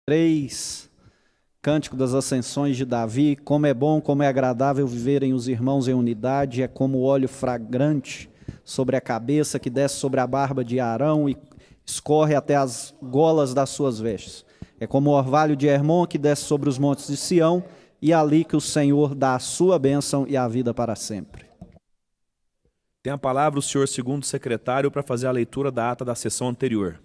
3, Cântico das Ascensões de Davi. Como é bom, como é agradável viverem os irmãos em unidade, é como o óleo fragrante sobre a cabeça que desce sobre a barba de Arão e escorre até as golas das suas vestes. É como o orvalho de Hermon que desce sobre os montes de Sião, e ali que o Senhor dá a sua bênção e a vida para sempre. Tem a palavra o senhor segundo secretário para fazer a leitura da ata da sessão anterior.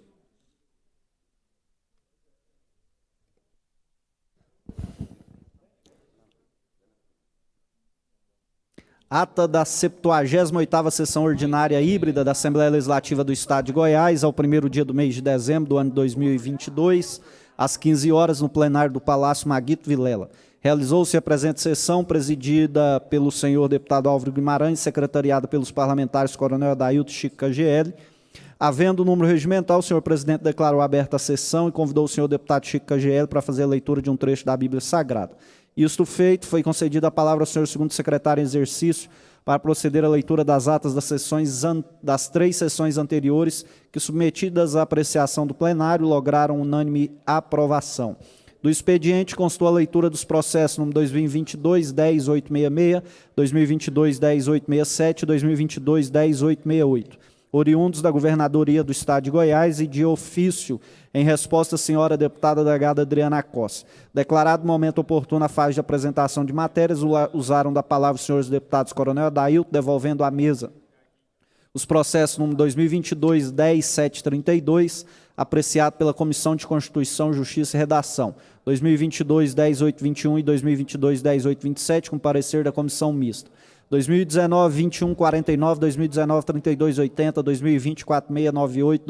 Ata da 78ª Sessão Ordinária Híbrida da Assembleia Legislativa do Estado de Goiás, ao primeiro dia do mês de dezembro do ano 2022, às 15 horas, no plenário do Palácio Maguito Vilela. Realizou-se a presente sessão, presidida pelo senhor deputado Álvaro Guimarães, secretariada pelos parlamentares Coronel Adailto e Chico KGL. Havendo o número regimental, o senhor presidente declarou aberta a sessão e convidou o senhor deputado Chico KGL para fazer a leitura de um trecho da Bíblia Sagrada. Isto feito, foi concedida a palavra ao senhor segundo secretário em exercício para proceder à leitura das atas das 3 sessões anteriores, que, submetidas à apreciação do plenário, lograram unânime aprovação. Do expediente constou a leitura dos processos número 2022-10866, 2022-10867 e 2022-10868, oriundos da Governadoria do Estado de Goiás e de ofício em resposta à senhora deputada delegada Adriana Costa. Declarado momento oportuno a fase de apresentação de matérias, usaram da palavra os senhores deputados Coronel Adailto, devolvendo à mesa os processos número 2022-10732, apreciado pela Comissão de Constituição, Justiça e Redação, 2022-10821 e 2022-10827, com parecer da Comissão Mista, 2019-2149, 2019-3280, 2020-4698,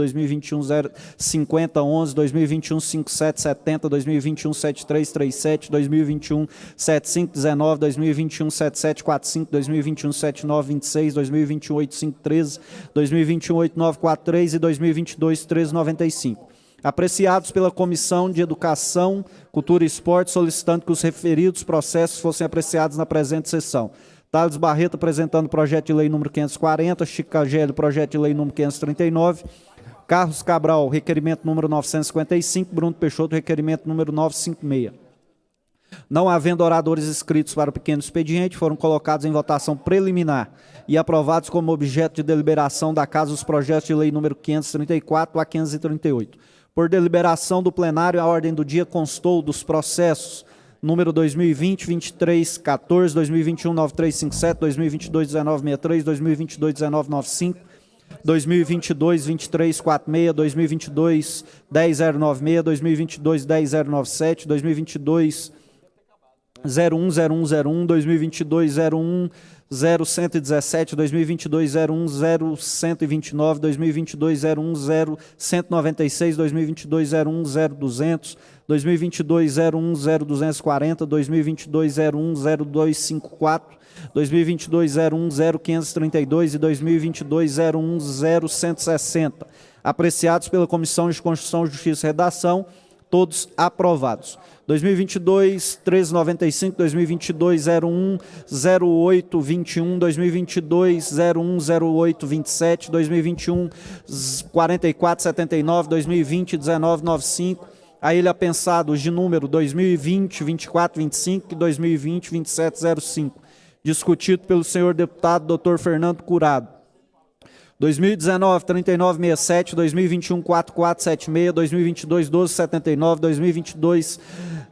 2021-5011, 2021-5770, 2021-7337, 2021-7519, 2021-7745, 2021-7926, 2021-8513, 2021-8943 e 2022-1395. Apreciados pela Comissão de Educação, Cultura e Esporte, solicitando que os referidos processos fossem apreciados na presente sessão. Thales Barreto apresentando o projeto de lei número 540, Chico KGL, projeto de lei número 539, Carlos Cabral, requerimento número 955, Bruno Peixoto, requerimento número 956. Não havendo oradores inscritos para o pequeno expediente, foram colocados em votação preliminar e aprovados como objeto de deliberação da Casa os projetos de lei número 534 a 538. Por deliberação do plenário, a ordem do dia constou dos processos número 2020-2314, 2021-9357, 2022-1963, 2022-1995, 2022-2346, 2022-10096, 2022-10097, 2022-010101, 2022-010117, 2022-010129, 2022-010196, 2022-010200, 2022-010240, 2022-010254, 2022-010532 e 2022-010160, apreciados pela Comissão de Constituição, Justiça e Redação, todos aprovados. 2022-1395, 2022-010821, 2022-010827, 2021-4479, 2020-1995, a ele apensados de número 2020-2425 e 2020-2705, discutido pelo senhor deputado Dr. Fernando Curado. 2019-3967, 2021-4476, 2022-1279,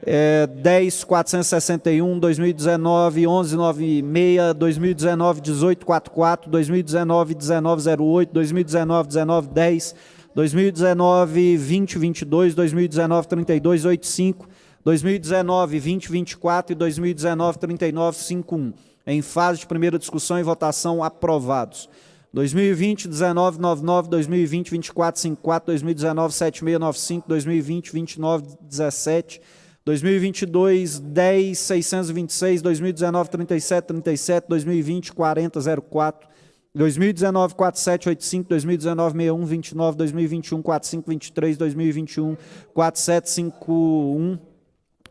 2022-10-461, 2019-1196, 2019-1844, 2019-1908, 2019-1910, 2019-2022, 2019-3285, 2019-2024 e 2019-3951, em fase de primeira discussão e votação, aprovados. 2020-1999, 2020-2454, 2019-7695, 2020-2917, 2022-10-626, 2019-3737, 2020-4004, 2019-4785, 2019-6129, 2021-4523, 2021-4751,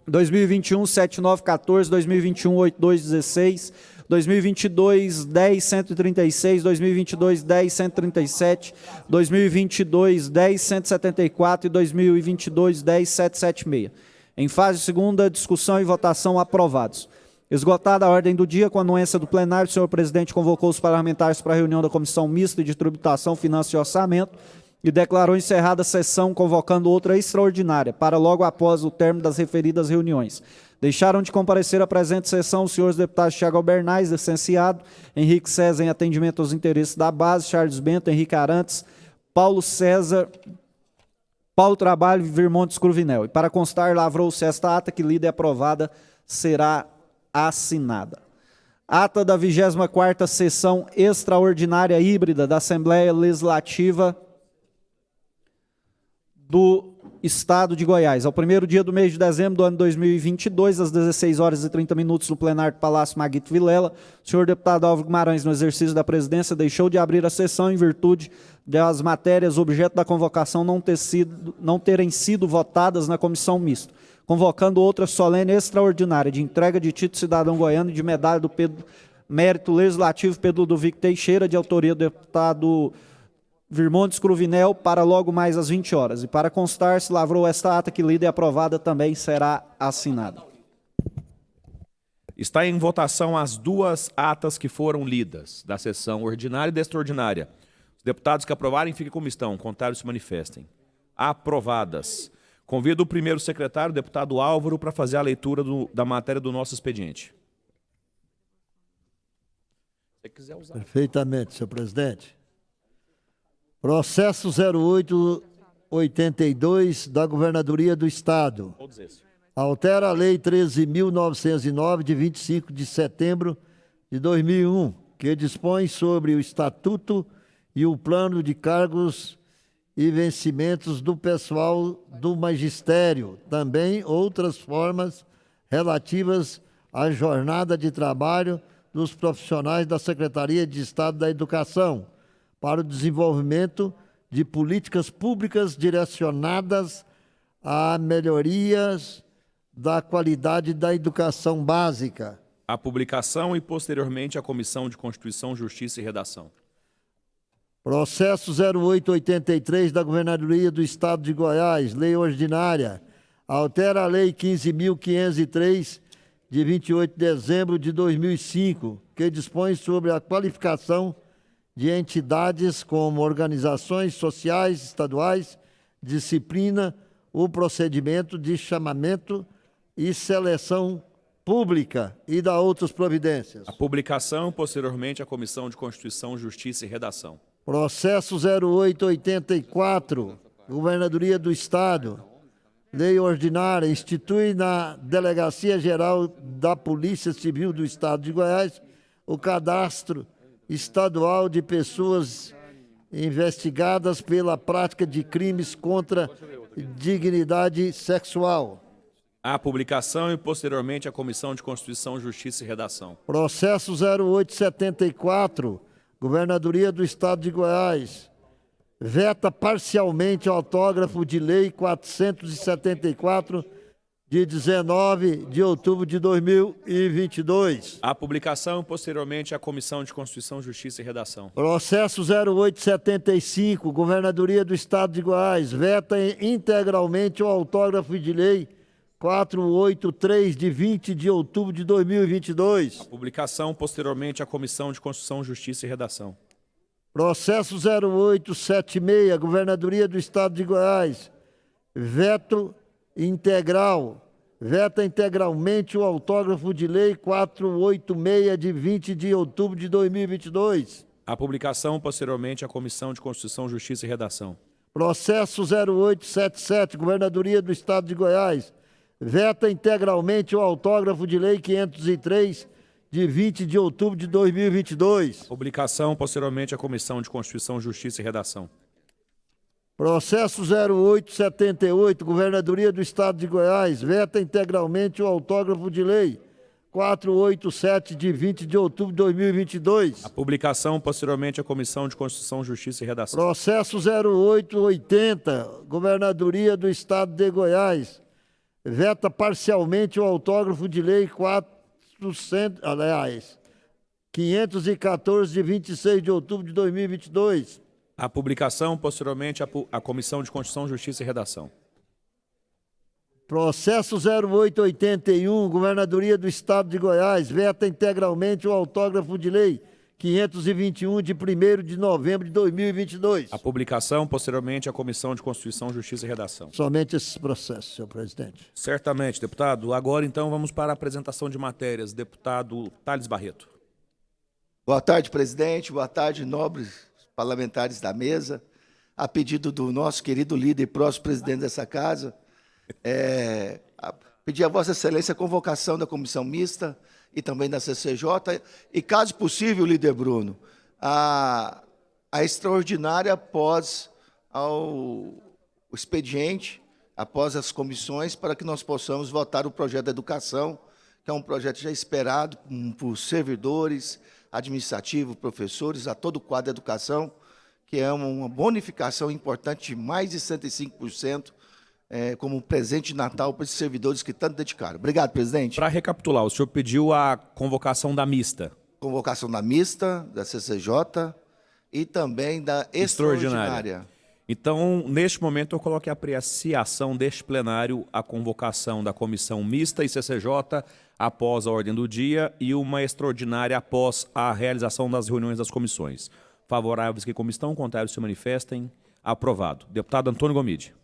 2021-7914, 2021-8216, 2022, 10.136, 2022, 10.137, 2022, 10.174 e 2022, 10.776. Em fase segunda, discussão e votação aprovados. Esgotada a ordem do dia, com a anuência do plenário, o senhor presidente convocou os parlamentares para a reunião da Comissão Mista de Tributação, Finanças e Orçamento e declarou encerrada a sessão, convocando outra extraordinária, para logo após o término das referidas reuniões. Deixaram de comparecer à presente sessão os senhores deputados Thiago Albernaz, licenciado, Henrique César, em atendimento aos interesses da base, Charles Bento, Henrique Arantes, Paulo César, Paulo Trabalho e Virmontes Cruvinel. E para constar, lavrou-se esta ata que lida e aprovada será assinada. Ata da 24ª sessão extraordinária híbrida da Assembleia Legislativa do Estado de Goiás. Ao primeiro dia do mês de dezembro do ano 2022, às 16h30, no plenário do Palácio Maguito Vilela, o senhor deputado Álvaro Guimarães, no exercício da presidência, deixou de abrir a sessão em virtude das matérias objeto da convocação não terem sido votadas na comissão mista, convocando outra solene extraordinária de entrega de título cidadão goiano e de medalha do Mérito Legislativo Pedro Ludovico Teixeira, de autoria do deputado Virmontes Cruvinel, para logo mais às 20 horas. E para constar, se lavrou esta ata que lida e aprovada também será assinada. Está em votação as duas atas que foram lidas, da sessão ordinária e da extraordinária. Os deputados que aprovarem, fiquem como estão, contrários se manifestem. Aprovadas. Convido o primeiro secretário, o deputado Álvaro, para fazer a leitura da matéria do nosso expediente. Se você quiser usar. Perfeitamente, senhor presidente. Processo 0882 da Governadoria do Estado. Altera a Lei 13.909, de 25 de setembro de 2001, que dispõe sobre o Estatuto e o Plano de Cargos e Vencimentos do Pessoal do Magistério, também outras formas relativas à jornada de trabalho dos profissionais da Secretaria de Estado da Educação, para o desenvolvimento de políticas públicas direcionadas a melhorias da qualidade da educação básica. A publicação e, posteriormente, a Comissão de Constituição, Justiça e Redação. Processo 0883 da Governadoria do Estado de Goiás, Lei Ordinária, altera a Lei 15.503, de 28 de dezembro de 2005, que dispõe sobre a qualificação de entidades como organizações sociais estaduais, disciplina, o procedimento de chamamento e seleção pública e da outras providências. A publicação, posteriormente, a Comissão de Constituição, Justiça e Redação. Processo 0884, Governadoria do Estado, Lei Ordinária, institui na Delegacia Geral da Polícia Civil do Estado de Goiás o cadastro estadual de pessoas investigadas pela prática de crimes contra dignidade sexual. A publicação e, posteriormente, a Comissão de Constituição, Justiça e Redação. Processo 0874, Governadoria do Estado de Goiás, veta parcialmente o autógrafo de Lei 474, de 19 de outubro de 2022. A publicação e, posteriormente, a Comissão de Constituição, Justiça e Redação. Processo 0875, Governadoria do Estado de Goiás, veta integralmente o autógrafo de Lei 483, de 20 de outubro de 2022. A publicação, posteriormente, a Comissão de Constituição, Justiça e Redação. Processo 0876, Governadoria do Estado de Goiás, veta integralmente o autógrafo de Lei 486, de 20 de outubro de 2022. A publicação, posteriormente, a Comissão de Constituição, Justiça e Redação. Processo 0877, Governadoria do Estado de Goiás, veta integralmente o autógrafo de Lei 503, de 20 de outubro de 2022. Publicação, posteriormente, a Comissão de Constituição, Justiça e Redação. Processo 0878, Governadoria do Estado de Goiás, veta integralmente o autógrafo de Lei 487, de 20 de outubro de 2022. A publicação, posteriormente, a Comissão de Constituição, Justiça e Redação. Processo 0880, Governadoria do Estado de Goiás, veta parcialmente o autógrafo de Lei 514, de 26 de outubro de 2022. A publicação, posteriormente, a Comissão de Constituição, Justiça e Redação. Processo 0881, Governadoria do Estado de Goiás, veta integralmente o autógrafo de lei 521, de 1º de novembro de 2022. A publicação, posteriormente, a Comissão de Constituição, Justiça e Redação. Somente esses processos, senhor presidente. Certamente, deputado. Agora, então, vamos para a apresentação de matérias. Deputado Thales Barreto. Boa tarde, presidente. Boa tarde, nobres parlamentares da mesa. A pedido do nosso querido líder e próximo presidente dessa casa, pedir a Vossa Excelência a convocação da comissão mista e também da CCJ, e, caso possível, líder Bruno, a extraordinária após o expediente, após as comissões, para que nós possamos votar o projeto da educação, que é um projeto já esperado por servidores, administrativos, professores, a todo o quadro da educação, que é uma bonificação importante de mais de 105%, como um presente de Natal para esses servidores que tanto dedicaram. Obrigado, presidente. Para recapitular, o senhor pediu a convocação da mista. Convocação da mista, da CCJ e também da extraordinária. Então, neste momento, eu coloquei a apreciação deste plenário a convocação da comissão mista e CCJ após a ordem do dia e uma extraordinária após a realização das reuniões das comissões. Favoráveis que como estão, contrários se manifestem. Aprovado. Deputado Antônio Gomide.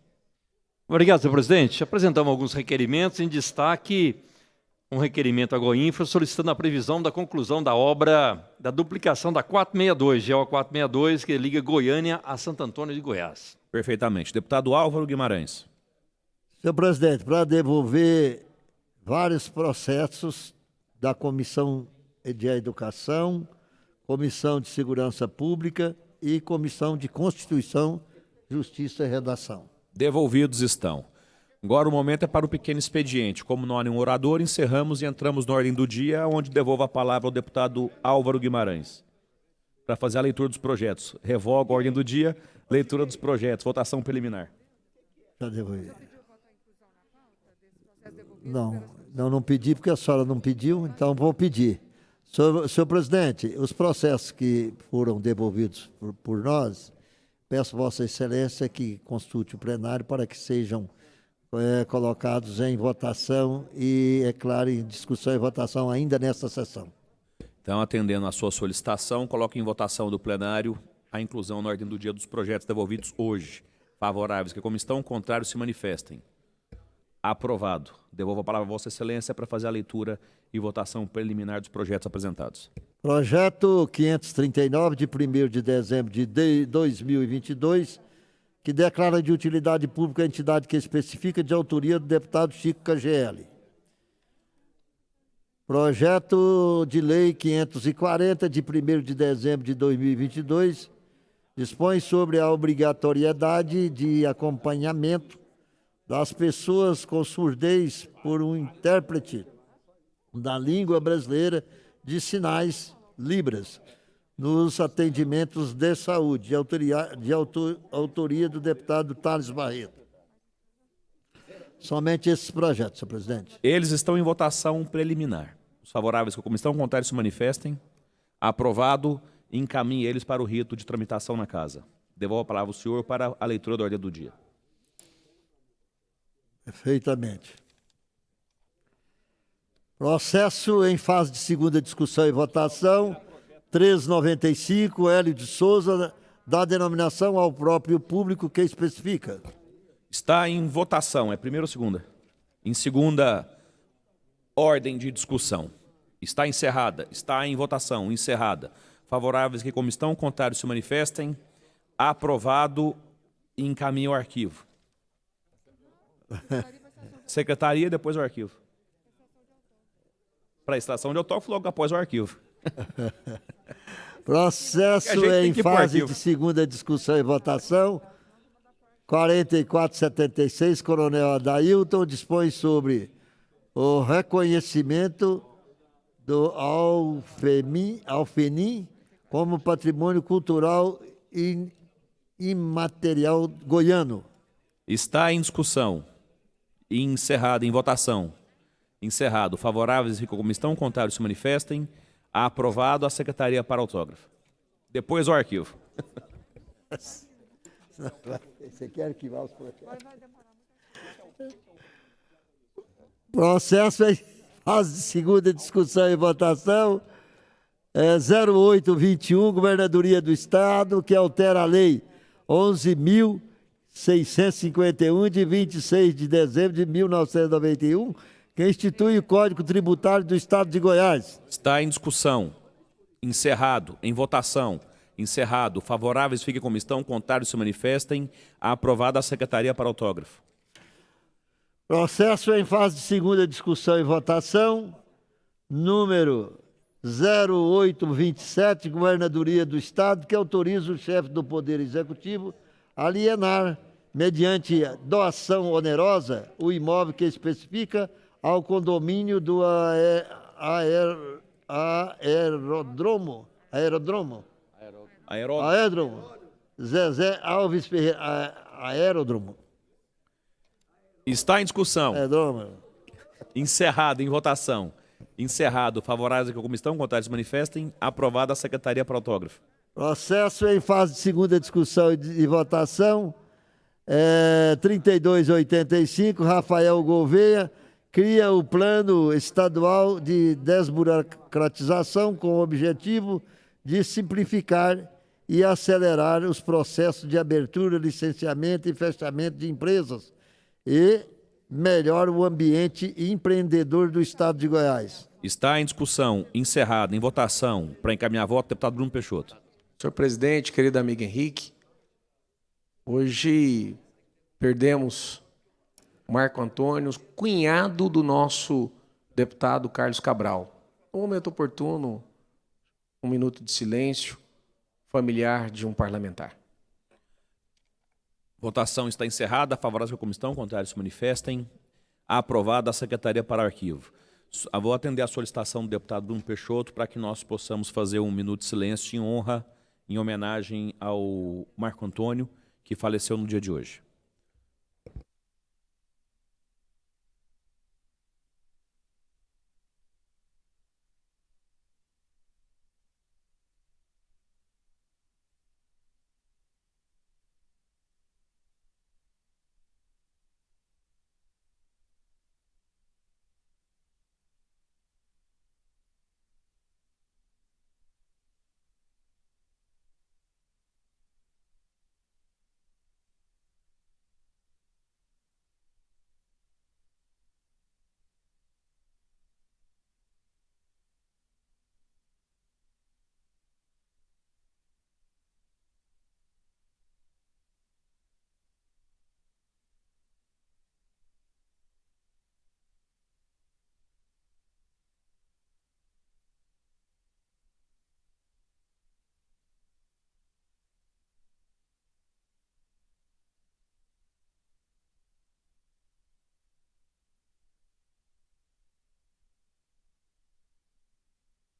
Obrigado, senhor presidente. Apresentamos alguns requerimentos, em destaque um requerimento à Goinfra solicitando a previsão da conclusão da obra da duplicação da 462, GO 462, que liga Goiânia a Santo Antônio de Goiás. Perfeitamente. Deputado Álvaro Guimarães. Senhor presidente, para devolver vários processos da Comissão de Educação, Comissão de Segurança Pública e Comissão de Constituição, Justiça e Redação. Devolvidos estão. Agora o momento é para o pequeno expediente. Como não há nenhum orador, encerramos e entramos na ordem do dia, onde devolvo a palavra ao deputado Álvaro Guimarães para fazer a leitura dos projetos. Revogo a ordem do dia, leitura dos projetos, votação preliminar. Já devolvi. Não pedi, porque a senhora não pediu, então vou pedir. Senhor presidente, os processos que foram devolvidos por nós, peço Vossa Excelência que consulte o plenário para que sejam colocados em votação e, é claro, em discussão e votação ainda nesta sessão. Então, atendendo à sua solicitação, coloque em votação do plenário a inclusão na ordem do dia dos projetos devolvidos hoje. Favoráveis que como estão, contrários se manifestem. Aprovado. Devolvo a palavra a Vossa Excelência para fazer a leitura e votação preliminar dos projetos apresentados. Projeto 539, de 1º de dezembro de 2022, que declara de utilidade pública a entidade que especifica, de autoria do deputado Chico KGL. Projeto de lei 540, de 1º de dezembro de 2022, dispõe sobre a obrigatoriedade de acompanhamento das pessoas com surdez por um intérprete da língua brasileira de sinais, Libras, nos atendimentos de saúde, de autoria do deputado Thales Barreto. Somente esses projetos, senhor presidente. Eles estão em votação preliminar. Os favoráveis que como estão, contrários se manifestem. Aprovado, encaminhe eles para o rito de tramitação na casa. Devolvo a palavra ao senhor para a leitura da ordem do dia. Perfeitamente. Processo em fase de segunda discussão e votação, 395, Hélio de Souza, dá denominação ao próprio público que especifica. Está em votação, é primeira ou segunda? Em segunda ordem de discussão. Está encerrada, está em votação, encerrada. Favoráveis que como estão, contrários se manifestem. Aprovado, encaminhe o arquivo. Secretaria, depois o arquivo. Para a extração de autógrafo, logo após o arquivo. Processo em fase de segunda discussão e votação, 4476, Coronel Adailton, dispõe sobre o reconhecimento do Alfenim como patrimônio cultural e imaterial goiano. Está em discussão. Encerrado, em votação. Encerrado. Favoráveis ficam como estão, contrários se manifestem. Aprovado. A secretaria para autógrafo. Depois o arquivo. Você quer arquivar os processos? Processo em fase de segunda discussão e votação. 0821, Governadoria do Estado, que altera a Lei 11.651, de 26 de dezembro de 1991, que institui o Código Tributário do Estado de Goiás. Está em discussão. Encerrado. Em votação. Encerrado. Favoráveis fiquem como estão. Contrários se manifestem. Aprovada a secretaria para autógrafo. Processo em fase de segunda discussão e votação. Número 0827, Governadoria do Estado, que autoriza o chefe do Poder Executivo a alienar, mediante doação onerosa, o imóvel que especifica ao condomínio do aeródromo Zezé Alves Ferreira, aeródromo. Está em discussão. Aeródromo. Encerrado. Em votação. Encerrado. Favoráveis que como estão. Contrários se manifestem. Aprovada a secretaria para autógrafo. Processo em fase de segunda discussão e votação. 3285, Rafael Gouveia, cria o Plano Estadual de Desburocratização com o objetivo de simplificar e acelerar os processos de abertura, licenciamento e fechamento de empresas e melhora o ambiente empreendedor do Estado de Goiás. Está em discussão. Encerrado. Em votação. Para encaminhar voto, deputado Bruno Peixoto. Senhor presidente, querido amigo Henrique, hoje perdemos o Marco Antônio, cunhado do nosso deputado Carlos Cabral. No momento oportuno, um minuto de silêncio familiar de um parlamentar. Votação está encerrada. Favoráveis que como estão. Contrários se manifestem. Aprovada a secretaria para arquivo. Vou atender a solicitação do deputado Bruno Peixoto para que nós possamos fazer um minuto de silêncio em honra, em homenagem ao Marco Antônio, que faleceu no dia de hoje.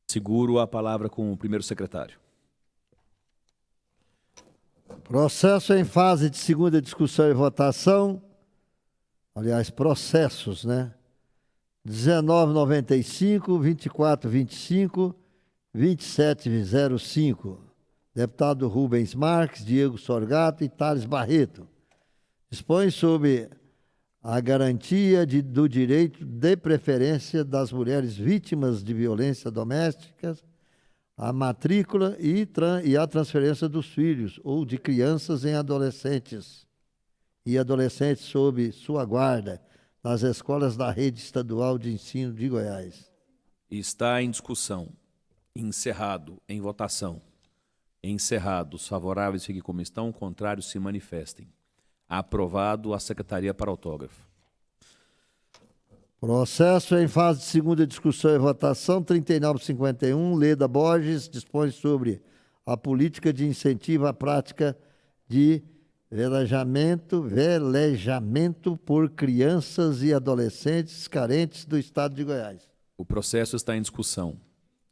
Seguro a palavra com o primeiro secretário. Processo em fase de segunda discussão e votação. Aliás, processos, né? 1995, 2425, 2705. Deputado Rubens Marques, Diego Sorgato e Thales Barreto. Dispõe sobre a garantia do direito de preferência das mulheres vítimas de violência doméstica, a matrícula e a transferência dos filhos ou de crianças em adolescentes e adolescentes sob sua guarda nas escolas da rede estadual de ensino de Goiás. Está em discussão. Encerrado. Em votação. Encerrado. Os favoráveis fiquem como estão, contrários se manifestem. Aprovado a secretaria para autógrafo. Processo em fase de segunda discussão e votação, 3951, Leda Borges, dispõe sobre a política de incentivo à prática de velejamento por crianças e adolescentes carentes do Estado de Goiás. O processo está em discussão.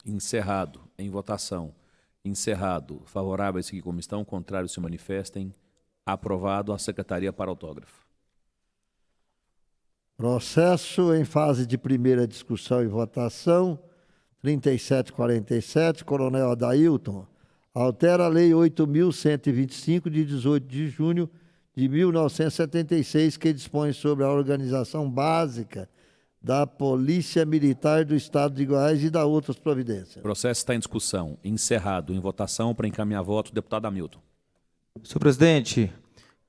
Encerrado. Em votação. Encerrado. Favoráveis fiquem como estão, contrários se manifestem. Aprovado a secretaria para autógrafo. Processo em fase de primeira discussão e votação, 3747, Coronel Adailton, altera a Lei 8.125, de 18 de junho de 1976, que dispõe sobre a organização básica da Polícia Militar do Estado de Goiás e da outras providências. O processo está em discussão. Encerrado. Em votação, para encaminhar voto, o deputado Hamilton. Senhor presidente,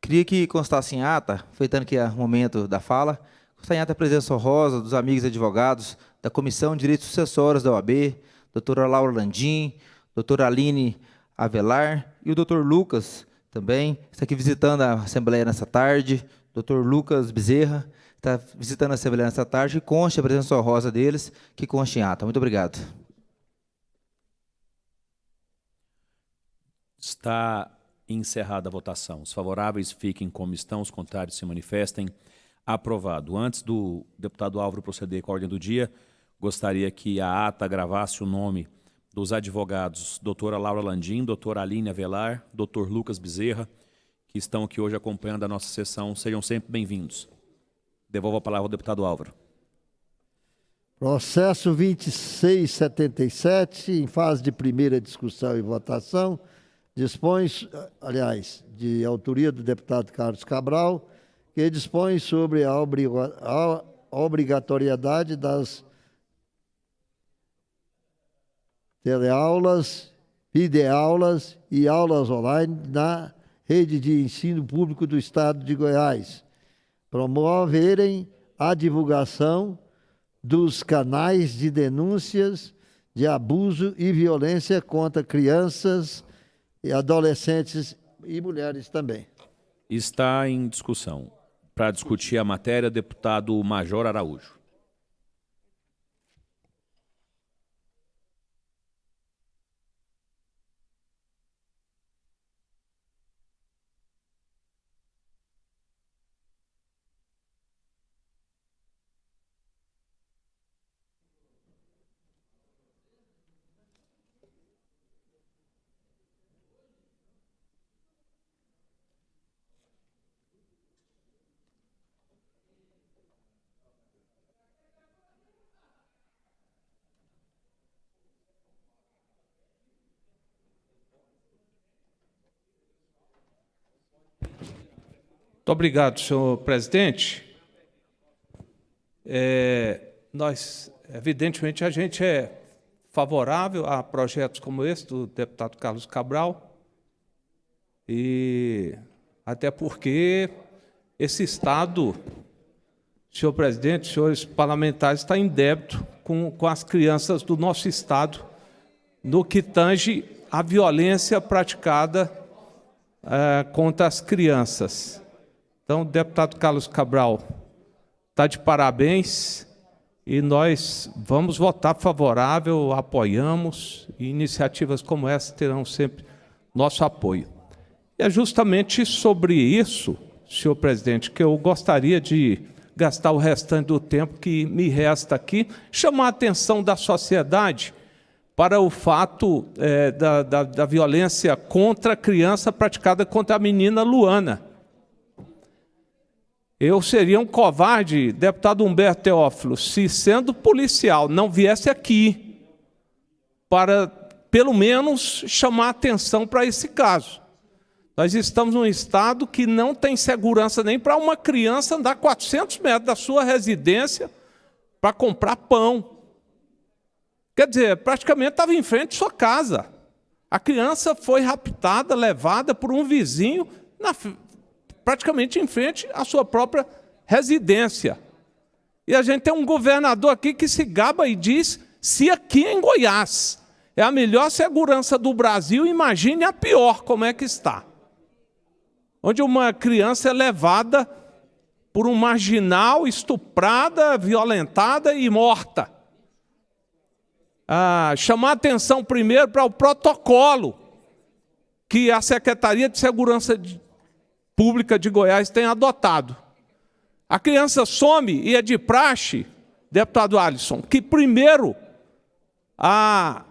queria que constasse em ata, aproveitando que é o momento da fala, constar em ata a presença honrosa dos amigos advogados da Comissão de Direitos Sucessórios da OAB, doutora Laura Landim, doutora Aline Avelar e o doutor Lucas também, está aqui visitando a Assembleia nessa tarde, doutor Lucas Bezerra, está visitando a Assembleia nessa tarde, que conste a presença honrosa deles, que conste em ata. Muito obrigado. Está encerrada a votação. Os favoráveis fiquem como estão, os contrários se manifestem. Aprovado. Antes do deputado Álvaro proceder com a ordem do dia, gostaria que a ata gravasse o nome dos advogados doutora Laura Landim, doutora Aline Avelar, doutor Lucas Bezerra, que estão aqui hoje acompanhando a nossa sessão. Sejam sempre bem-vindos. Devolvo a palavra ao deputado Álvaro. Processo 2677, em fase de primeira discussão e votação, dispõe, aliás, de autoria do deputado Carlos Cabral, que dispõe sobre a obrigatoriedade das teleaulas, videoaulas e aulas online na rede de ensino público do Estado de Goiás, promoverem a divulgação dos canais de denúncias de abuso e violência contra crianças e adolescentes e mulheres também. Está em discussão. Para discutir a matéria, deputado Major Araújo. Muito obrigado, senhor presidente. Evidentemente, a gente é favorável a projetos como esse do deputado Carlos Cabral, e até porque esse Estado, senhor presidente, senhores parlamentares, está em débito com as crianças do nosso Estado no que tange à violência praticada contra as crianças. Então, o deputado Carlos Cabral está de parabéns e nós vamos votar favorável, apoiamos, e iniciativas como essa terão sempre nosso apoio. E é justamente sobre isso, senhor presidente, que eu gostaria de gastar o restante do tempo que me resta aqui, chamar a atenção da sociedade para o fato da violência contra a criança praticada contra a menina Luana. Eu seria um covarde, deputado Humberto Teófilo, se, sendo policial, não viesse aqui para, pelo menos, chamar atenção para esse caso. Nós estamos num estado que não tem segurança nem para uma criança andar 400 metros da sua residência para comprar pão. Quer dizer, praticamente estava em frente à sua casa. A criança foi raptada, levada por um vizinho praticamente em frente à sua própria residência. E a gente tem um governador aqui que se gaba e diz, se aqui em Goiás é a melhor segurança do Brasil, imagine a pior, como é que está. Onde uma criança é levada por um marginal, estuprada, violentada e morta. Chamar atenção primeiro para o protocolo que a Secretaria de Segurança Pública de Goiás tem adotado. A criança some e é de praxe, deputado Alisson, que primeiro a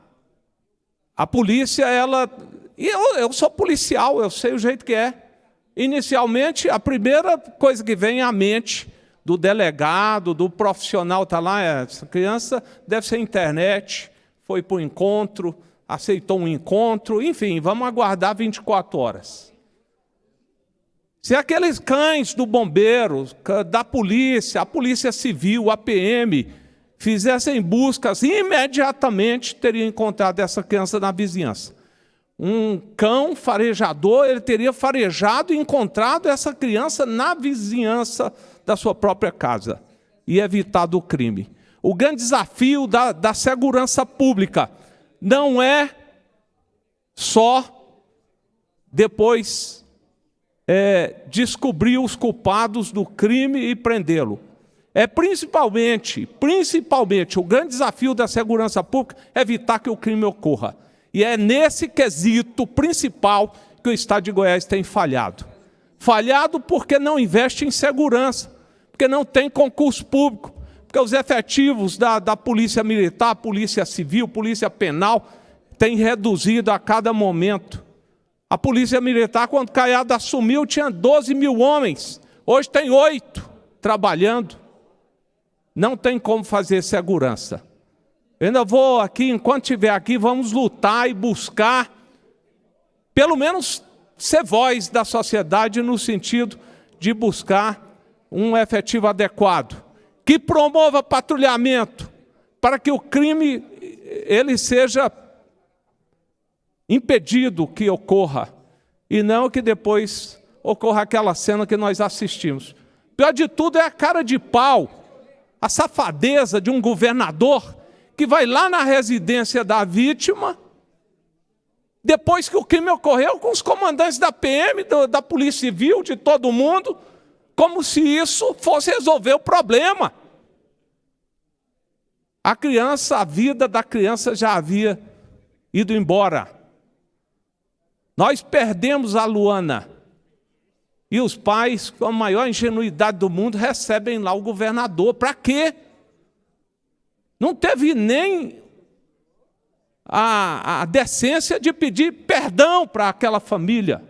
polícia, e eu sou policial, eu sei o jeito que é. Inicialmente, a primeira coisa que vem à mente do delegado, do profissional, está lá, essa criança deve ser internet, foi para o encontro, aceitou um encontro, enfim, vamos aguardar 24 horas. Se aqueles cães do bombeiro, da polícia, a polícia civil, a PM, fizessem buscas, imediatamente teriam encontrado essa criança na vizinhança. Um cão farejador, ele teria farejado e encontrado essa criança na vizinhança da sua própria casa e evitado o crime. O grande desafio da segurança pública não é só depois descobrir os culpados do crime e prendê-lo. É principalmente, o grande desafio da segurança pública é evitar que o crime ocorra. E é nesse quesito principal que o Estado de Goiás tem falhado. Falhado porque não investe em segurança, porque não tem concurso público, porque os efetivos da Polícia Militar, Polícia Civil, Polícia Penal têm reduzido a cada momento. A Polícia Militar, quando Caiado assumiu, tinha 12 mil homens. Hoje tem 8 trabalhando. Não tem como fazer segurança. Eu ainda vou aqui, enquanto estiver aqui, vamos lutar e buscar, pelo menos, ser voz da sociedade no sentido de buscar um efetivo adequado, que promova patrulhamento, para que o crime ele seja impedido que ocorra, e não que depois ocorra aquela cena que nós assistimos. Pior de tudo é a cara de pau, a safadeza de um governador que vai lá na residência da vítima, depois que o crime ocorreu, com os comandantes da PM, da Polícia Civil, de todo mundo, como se isso fosse resolver o problema. A vida da criança já havia ido embora. Nós perdemos a Luana. E os pais, com a maior ingenuidade do mundo, recebem lá o governador. Para quê? Não teve nem a decência de pedir perdão para aquela família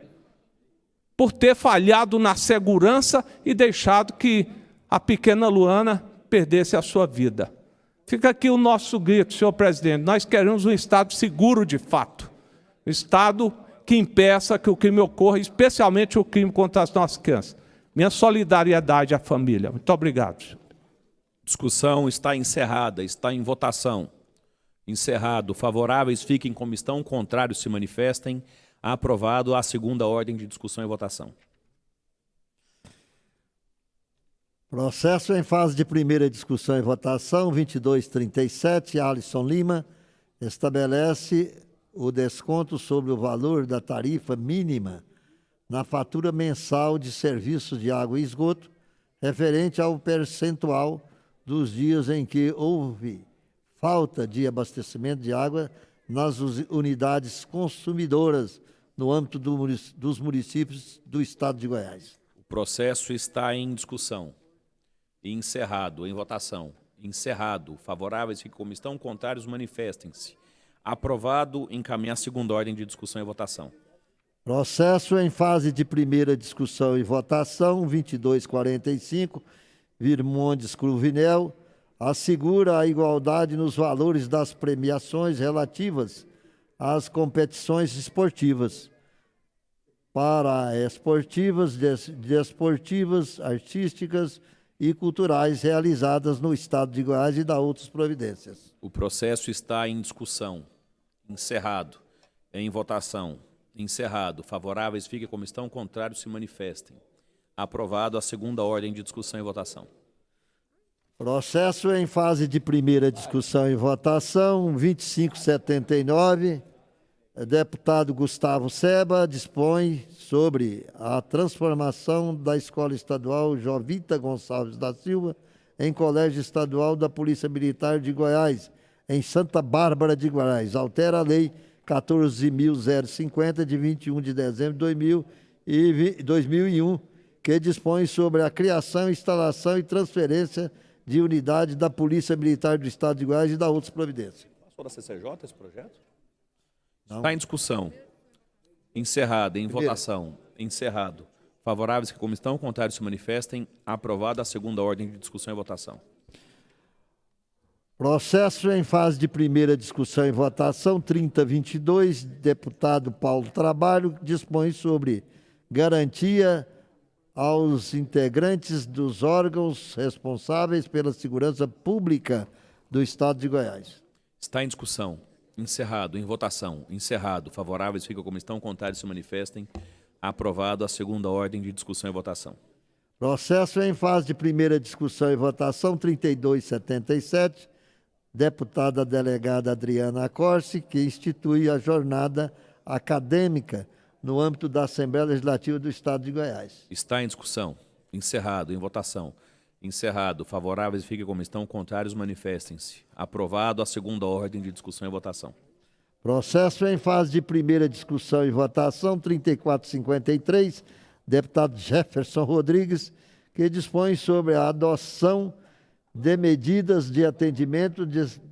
por ter falhado na segurança e deixado que a pequena Luana perdesse a sua vida. Fica aqui o nosso grito, senhor presidente. Nós queremos um Estado seguro de fato. Um Estado que impeça que o crime ocorra, especialmente o crime contra as nossas crianças. Minha solidariedade à família. Muito obrigado, senhor. Discussão está encerrada, está em votação. Encerrado. Favoráveis fiquem como estão, contrários se manifestem. Aprovado a segunda ordem de discussão e votação. Processo em fase de primeira discussão e votação, 2237, Alisson Lima, estabelece o desconto sobre o valor da tarifa mínima na fatura mensal de serviços de água e esgoto, referente ao percentual dos dias em que houve falta de abastecimento de água nas unidades consumidoras no âmbito dos municípios do Estado de Goiás. O processo está em discussão. Encerrado. Em votação. Encerrado. Favoráveis fiquem como estão, contrários manifestem-se. Aprovado. Encaminhar a segunda ordem de discussão e votação. Processo em fase de primeira discussão e votação, 2245, Virmondes Cruvinel, assegura a igualdade nos valores das premiações relativas às competições esportivas, paraesportivas, desportivas, artísticas e culturais realizadas no Estado de Goiás e da outras providências. O processo está em discussão. Encerrado. Em votação. Encerrado. Favoráveis fiquem como estão, contrários se manifestem. Aprovado a segunda ordem de discussão e votação. Processo em fase de primeira discussão e votação, 2579, deputado Gustavo Seba dispõe sobre a transformação da Escola Estadual Jovita Gonçalves da Silva em Colégio Estadual da Polícia Militar de Goiás, em Santa Bárbara de Goiás. Altera a Lei 14.050, de 21 de dezembro de 2001, que dispõe sobre a criação, instalação e transferência de unidade da Polícia Militar do Estado de Goiás e da outras providências. Passou da CCJ esse projeto? Não. Está em discussão. Encerrado. Em votação. Encerrado. Favoráveis que como estão, contrários se manifestem. Aprovada a segunda ordem de discussão e votação. Processo em fase de primeira discussão e votação, 3022, deputado Paulo Trabalho, dispõe sobre garantia aos integrantes dos órgãos responsáveis pela segurança pública do Estado de Goiás. Está em discussão. Encerrado. Em votação. Encerrado. Favoráveis ficam como estão. Contrários se manifestem. Aprovado a segunda ordem de discussão e votação. Processo em fase de primeira discussão e votação, 3277, deputada delegada Adriana Corsi, que institui a jornada acadêmica no âmbito da Assembleia Legislativa do Estado de Goiás. Está em discussão. Encerrado. Em votação. Encerrado. Favoráveis fiquem como estão. Contrários manifestem-se. Aprovado a segunda ordem de discussão e votação. Processo em fase de primeira discussão e votação, 3453, deputado Jefferson Rodrigues, que dispõe sobre a adoção de medidas de atendimento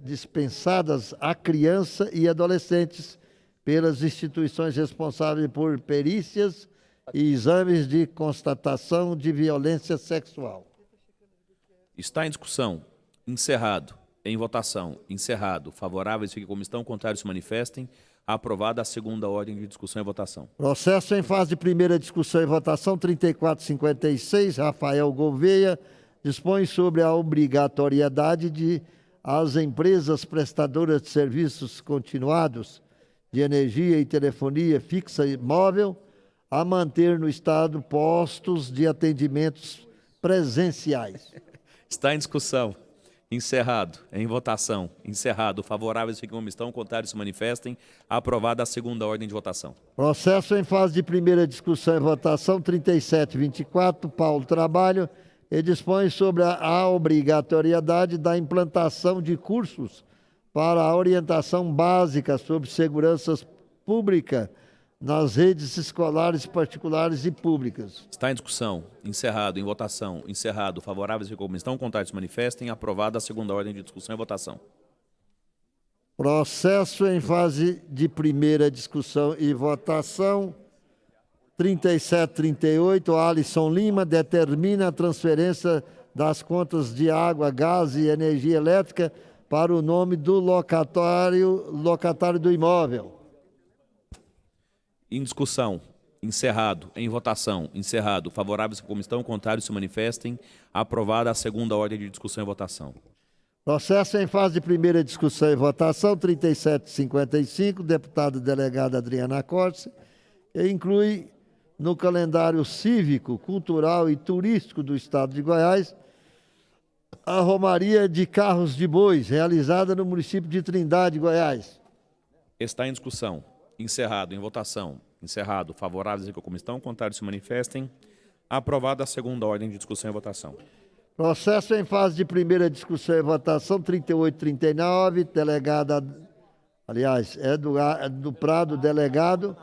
dispensadas a criança e adolescentes pelas instituições responsáveis por perícias e exames de constatação de violência sexual. Está em discussão. Encerrado. Em votação. Encerrado. Favoráveis fiquem como estão. Contrários se manifestem. Aprovada a segunda ordem de discussão e votação. Processo em fase de primeira discussão e votação, 3456, Rafael Gouveia, dispõe sobre a obrigatoriedade de as empresas prestadoras de serviços continuados de energia e telefonia fixa e móvel a manter no Estado postos de atendimentos presenciais. Está em discussão. Encerrado. Em votação. Encerrado. Favoráveis fiquem como estão. Contrários se manifestem. Aprovada a segunda ordem de votação. Processo em fase de primeira discussão e votação, 3724, Paulo Trabalho, e dispõe sobre a obrigatoriedade da implantação de cursos para a orientação básica sobre segurança pública nas redes escolares particulares e públicas. Está em discussão. Encerrado. Em votação. Encerrado. Favoráveis ficam como estão. Contrários se manifestem. Aprovada a segunda ordem de discussão e votação. Processo em fase de primeira discussão e votação, 3738, Alisson Lima, determina a transferência das contas de água, gás e energia elétrica para o nome do locatário do imóvel. Em discussão. Encerrado. Em votação. Encerrado. Favoráveis como estão. Contrários se manifestem. Aprovada a segunda ordem de discussão e votação. Processo em fase de primeira discussão e votação, 3755, deputada delegada Adriana Corsi, que inclui no calendário cívico, cultural e turístico do Estado de Goiás a Romaria de Carros de Bois, realizada no município de Trindade, Goiás. Está em discussão. Encerrado. Em votação. Encerrado. Favoráveis ficam como estão. Contrários se manifestem. Aprovada a segunda ordem de discussão e votação. Processo em fase de primeira discussão e votação, 3839, delegada, aliás, do Prado, delegado,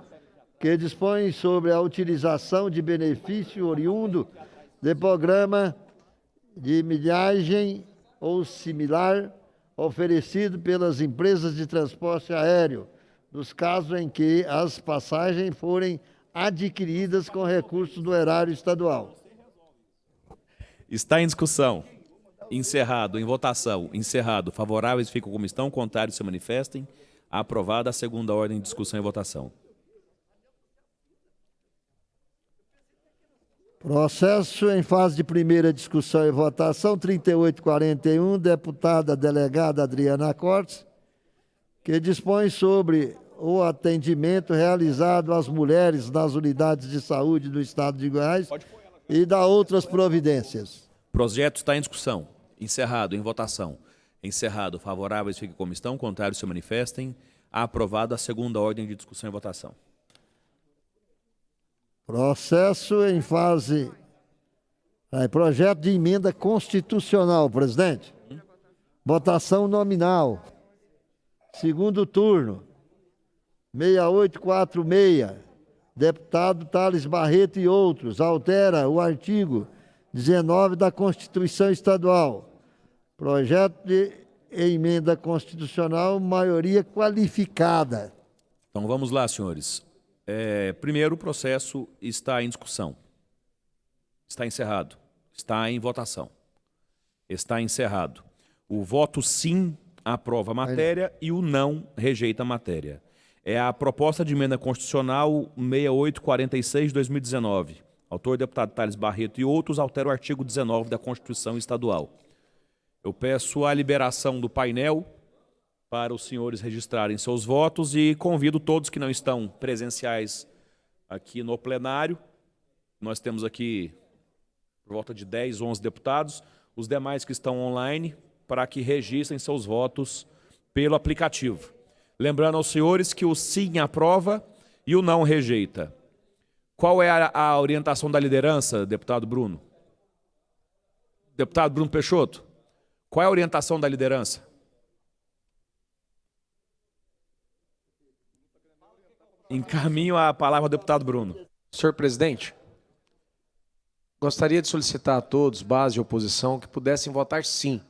que dispõe sobre a utilização de benefício oriundo de programa de milhagem ou similar oferecido pelas empresas de transporte aéreo, nos casos em que as passagens forem adquiridas com recursos do erário estadual. Está em discussão. Encerrado. Em votação. Encerrado. Favoráveis ficam como estão. Contrários se manifestem. Aprovada a segunda ordem de discussão e votação. Processo em fase de primeira discussão e votação, 3841, deputada delegada Adriana Cortes, que dispõe sobre o atendimento realizado às mulheres nas unidades de saúde do Estado de Goiás e dá outras providências. Projeto está em discussão. Encerrado. Em votação. Encerrado. Favoráveis fiquem como estão. Contrários se manifestem. Aprovada a segunda ordem de discussão e votação. Processo em fase... projeto de emenda constitucional, presidente. Votação nominal. Segundo turno. 6846. Deputado Thales Barreto e outros. Altera o artigo 19 da Constituição Estadual. Projeto de emenda constitucional, maioria qualificada. Então vamos lá, senhores. Primeiro, o processo está em discussão. Está encerrado. Está em votação. Está encerrado. O voto sim aprova a matéria e o não rejeita a matéria. É a proposta de emenda constitucional 6846 de 2019. Autor deputado Thales Barreto e outros altera o artigo 19 da Constituição Estadual. Eu peço a liberação do painel para os senhores registrarem seus votos e convido todos que não estão presenciais aqui no plenário. Nós temos aqui por volta de 10, 11 deputados, os demais que estão online, para que registrem seus votos pelo aplicativo. Lembrando aos senhores que o sim aprova e o não rejeita. Qual é a orientação da liderança, deputado Bruno? Deputado Bruno Peixoto, qual é a orientação da liderança? Encaminho a palavra ao deputado Bruno. Senhor presidente, gostaria de solicitar a todos, base e oposição, que pudessem votar sim.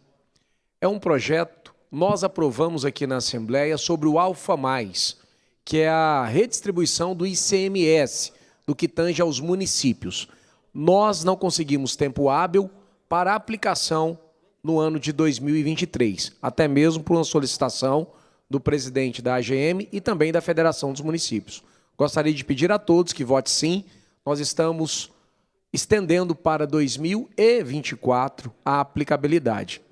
É um projeto, nós aprovamos aqui na Assembleia sobre o Alfa Mais, que é a redistribuição do ICMS, do que tange aos municípios. Nós não conseguimos tempo hábil para aplicação no ano de 2023, até mesmo por uma solicitação do presidente da AGM e também da Federação dos Municípios. Gostaria de pedir a todos que votem sim. Nós estamos estendendo para 2024 a aplicabilidade.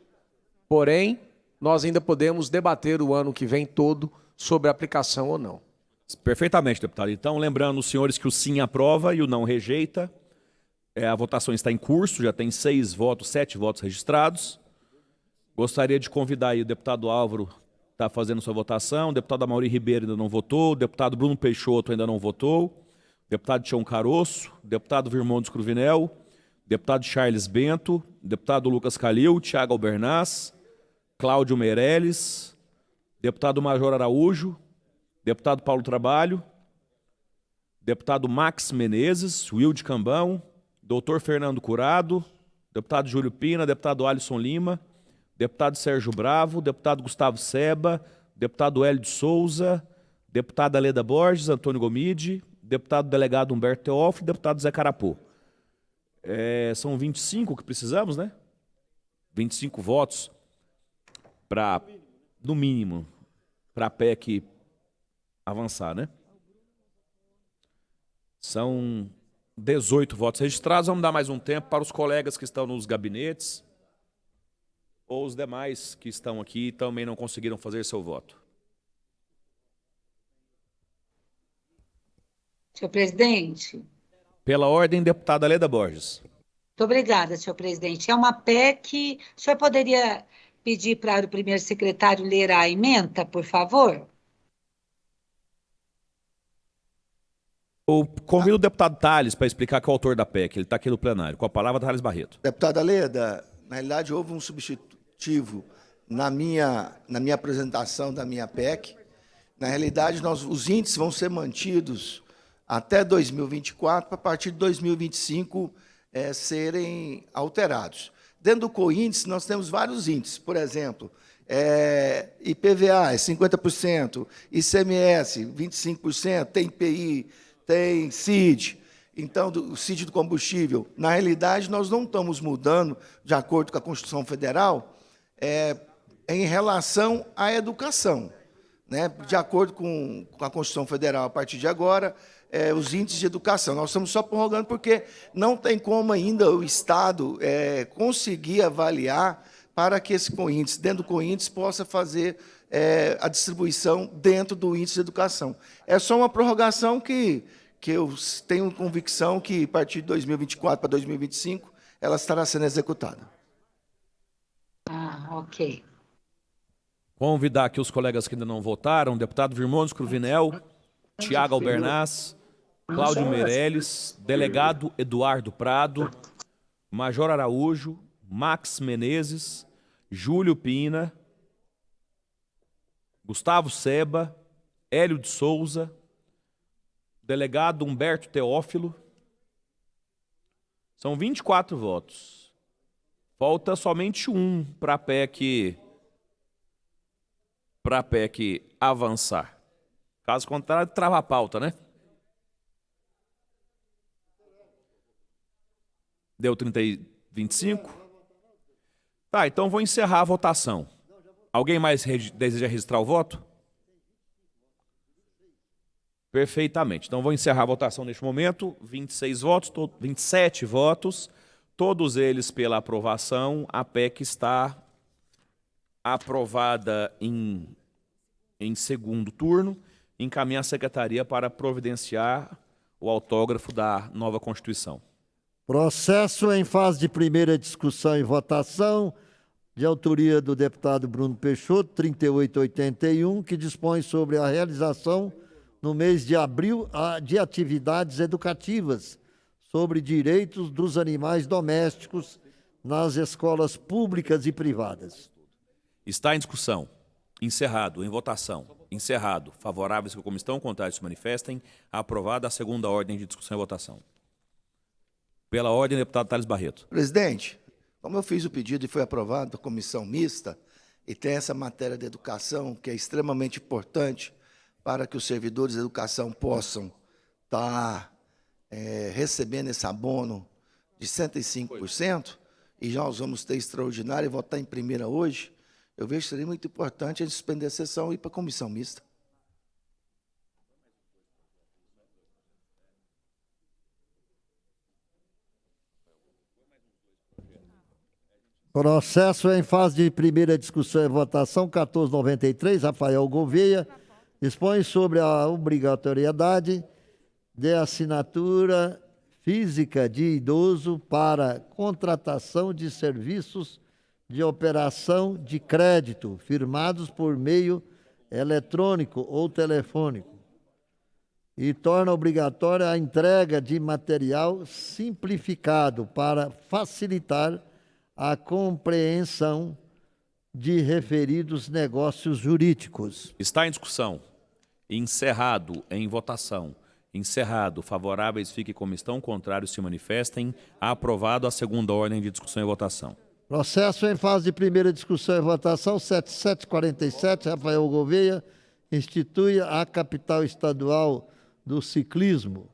Porém, nós ainda podemos debater o ano que vem todo sobre a aplicação ou não. Perfeitamente, deputado. Então, lembrando os senhores que o sim aprova e o não rejeita. A votação está em curso, já tem 7 votos registrados. Gostaria de convidar aí o deputado Álvaro, está fazendo sua votação, o deputado Amaury Ribeiro ainda não votou, o deputado Bruno Peixoto ainda não votou, o deputado Tião Caroço, o deputado Virmondes Cruvinel, o deputado Charles Bento, o deputado Lucas Calil, Tiago Albernaz, Cláudio Meirelles, deputado Major Araújo, deputado Paulo Trabalho, deputado Max Menezes, Wilde Cambão, doutor Fernando Curado, deputado Júlio Pina, deputado Alisson Lima, deputado Sérgio Bravo, deputado Gustavo Seba, deputado Hélio de Souza, deputada Leda Borges, Antônio Gomide, deputado delegado Humberto Teófilo e deputado Zé Carapô. São 25 que precisamos, né? 25 votos para, no mínimo, para a PEC avançar, né? São 18 votos registrados. Vamos dar mais um tempo para os colegas que estão nos gabinetes ou os demais que estão aqui e também não conseguiram fazer seu voto. Senhor presidente. Pela ordem, deputada Leda Borges. Muito obrigada, senhor presidente. É uma PEC. O senhor poderia pedir para o primeiro secretário ler a ementa, por favor? Eu convido o deputado Thales para explicar que é o autor da PEC. Ele está aqui no plenário. Com a palavra, Thales Barreto. Deputada Leda, na realidade houve um substitutivo na minha apresentação da minha PEC. Na realidade, os índices vão ser mantidos até 2024, para a partir de 2025 serem alterados. Dentro do COINDES, nós temos vários índices. Por exemplo, IPVA é 50%, ICMS 25%, tem IPI, tem CID, então, o CID do combustível. Na realidade, nós não estamos mudando, de acordo com a Constituição Federal, em relação à educação. Né? De acordo com a Constituição Federal, a partir de agora, os índices de educação. Nós estamos só prorrogando porque não tem como ainda o Estado conseguir avaliar para que esse COINDES, dentro do COINDES, possa fazer a distribuição dentro do índice de educação. É só uma prorrogação que eu tenho convicção que, a partir de 2024 para 2025, ela estará sendo executada. Ok. Convidar aqui os colegas que ainda não votaram, deputado Virmondes Cruvinel, Tiago Albernaz, Cláudio Meirelles, delegado Eduardo Prado, Major Araújo, Max Menezes, Júlio Pina, Gustavo Seba, Hélio de Souza, delegado Humberto Teófilo. São 24 votos. Falta somente um para a PEC avançar. Caso contrário, trava a pauta, né? Deu 25? Tá, então vou encerrar a votação. Alguém mais deseja registrar o voto? Perfeitamente. Então vou encerrar a votação neste momento. 26 votos, 27 votos, todos eles pela aprovação. A PEC está aprovada em segundo turno. Encaminha a secretaria para providenciar o autógrafo da nova Constituição. Processo em fase de primeira discussão e votação, de autoria do deputado Bruno Peixoto, 3881, que dispõe sobre a realização, no mês de abril, de atividades educativas sobre direitos dos animais domésticos nas escolas públicas e privadas. Está em discussão. Encerrado. Em votação. Encerrado. Favoráveis que a comissão, contrários se manifestem. Aprovada a segunda ordem de discussão e votação. Pela ordem, deputado Thales Barreto. Presidente, como eu fiz o pedido e foi aprovado da comissão mista, e tem essa matéria de educação, que é extremamente importante para que os servidores de educação possam estar recebendo esse abono de 105%, e nós vamos ter extraordinário e votar em primeira hoje, eu vejo que seria muito importante a gente suspender a sessão e ir para a comissão mista. Processo em fase de primeira discussão e votação, 1493, Rafael Gouveia, dispõe sobre a obrigatoriedade de assinatura física de idoso para contratação de serviços de operação de crédito, firmados por meio eletrônico ou telefônico, e torna obrigatória a entrega de material simplificado para facilitar a compreensão de referidos negócios jurídicos. Está em discussão. Encerrado. Em votação. Encerrado. Favoráveis fiquem como estão, contrários se manifestem. Aprovado a segunda ordem de discussão e votação. Processo em fase de primeira discussão e votação, 7747, Rafael Gouveia, institui a capital estadual do ciclismo,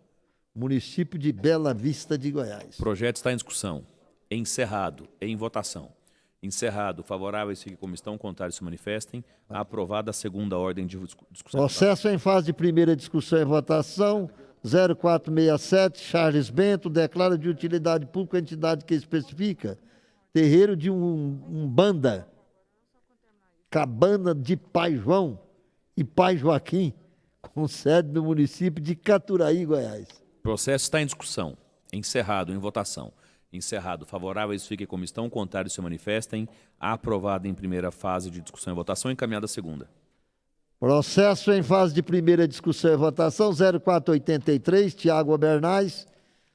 município de Bela Vista de Goiás. O projeto está em discussão. Encerrado. Em votação. Encerrado. Favoráveis fiquem como estão, contrários se manifestem. Aprovada a segunda ordem de discussão. Processo em fase de primeira discussão e votação, 0467, Charles Bento, declara de utilidade pública a entidade que especifica terreiro de Umbanda, Cabana de Pai João e Pai Joaquim, com sede no município de Caturaí, Goiás. O processo está em discussão. Encerrado. Em votação. Encerrado. Favoráveis fiquem como estão, contrários se manifestem. Aprovado em primeira fase de discussão e votação, encaminhada a segunda. Processo em fase de primeira discussão e votação, 0483, Tiago Bernais,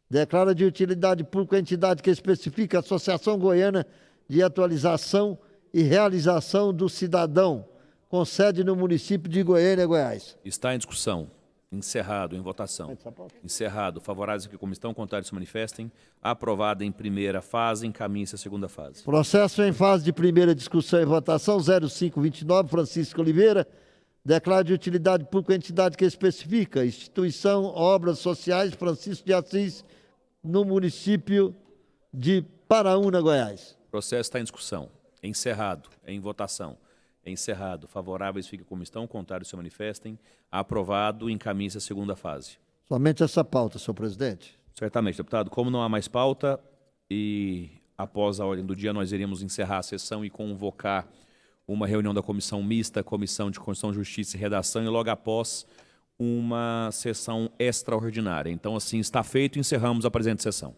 declara de utilidade pública a entidade que especifica a Associação Goiana de Atualização e Realização do Cidadão, com sede no município de Goiânia, Goiás. Está em discussão. Encerrado. Em votação. Encerrado. Favoráveis que como estão, contrários se manifestem. Aprovada em primeira fase, encaminhe-se a segunda fase. Processo em fase de primeira discussão e votação, 0529, Francisco Oliveira, declara de utilidade pública a entidade que especifica instituição, obras sociais, Francisco de Assis, no município de Paraúna, Goiás. O processo está em discussão. Encerrado. Em votação. Encerrado. Favoráveis fiquem como estão, contrários se manifestem. Aprovado, encaminhe-se a segunda fase. Somente essa pauta, senhor presidente. Certamente, deputado. Como não há mais pauta e após a ordem do dia nós iremos encerrar a sessão e convocar uma reunião da comissão mista, Comissão de Constituição, Justiça e Redação, e logo após uma sessão extraordinária. Então, assim está feito, encerramos a presente sessão.